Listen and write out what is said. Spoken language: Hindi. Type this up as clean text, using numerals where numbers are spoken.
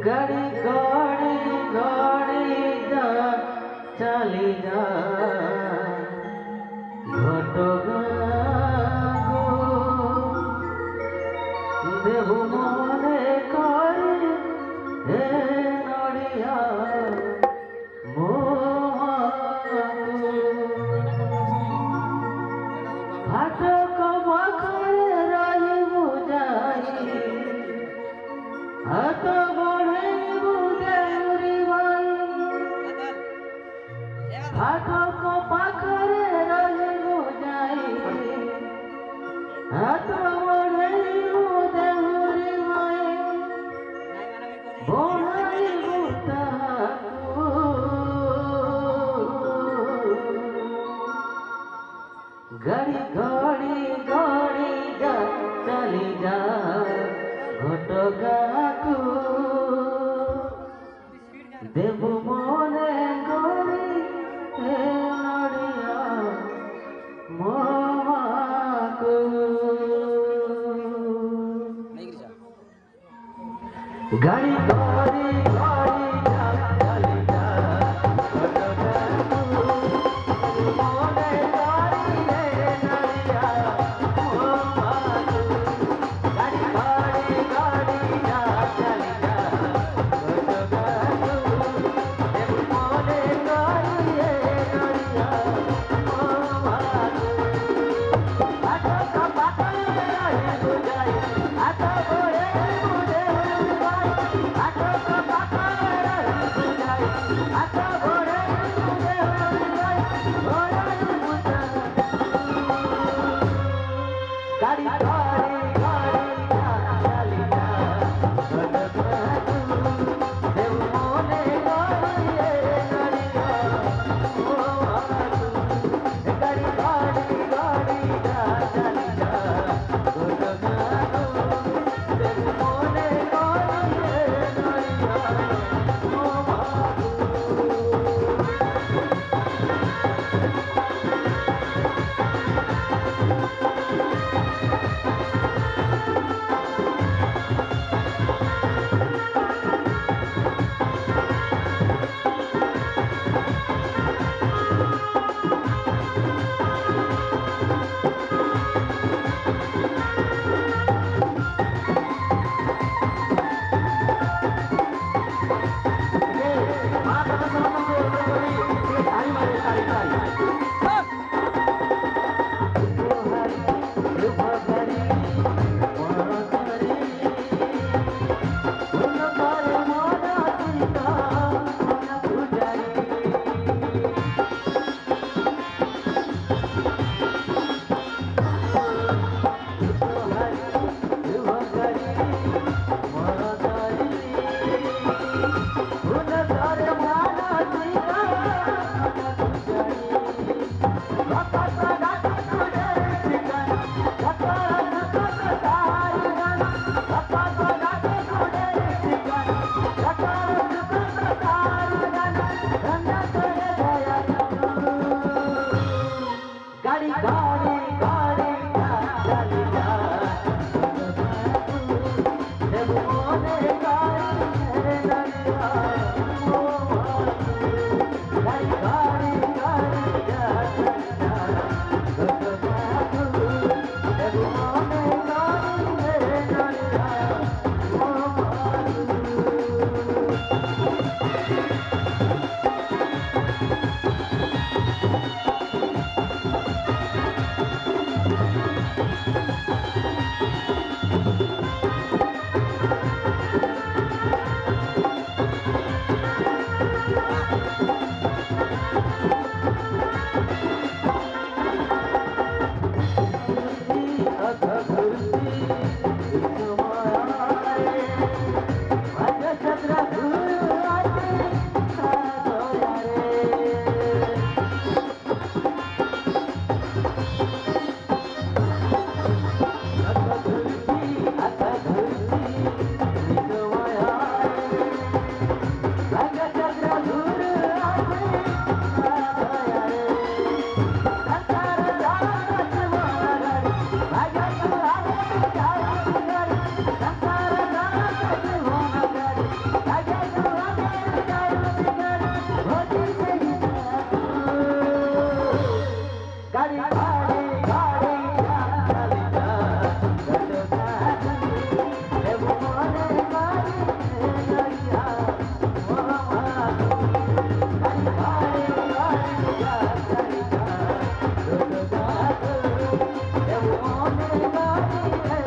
गाड़ी गाड़ी गाड़ी जा चली जा घटगा देव मने करे हे नड़िया फाटक पाखरे रही बुझाई हाथ बढ़े बुझेरी भाई फाटक पाखरे रही बुझाई हाथ बढ़े बुझेरी भाई बढ़ाई बुता गाड़ी गाड़ी गाड़ी जा चली जा घटगा को देव मने गरी हे नड़िया मामा को गाड़ी गाड़ी गाड़ी जा चली जा घटगा को देव मने गरी हे नड़िया मामा को गाड़ी गाड़ी गाड़ी जा चली जा घटगा को देव मने गरी हे नड़िया मामा को फाटक पाखरे रही बुझाई हाथ बढ़े बुझे भाई फाटक पाखरे रही बुझाई हाथ बढ़े बुझे भाई बढ़ाई बुता गाड़ी गाड़ी गाड़ी जा चली जा घटगा को देव मने गरी हे नड़िया मामा को गाड़ी गाड़ी गाड़ी जा चली जा घटगा को देव मने गरी हे नड़िया मामा को गाड़ी गाड़ी गाड़ी जा चली जा देव मने गरी हे नड़िया मामा को गाड़ी गाड़ी गाड़ी जा चली जा घटगा को देव मने गरी हे नड़िया मामा को गाने गाने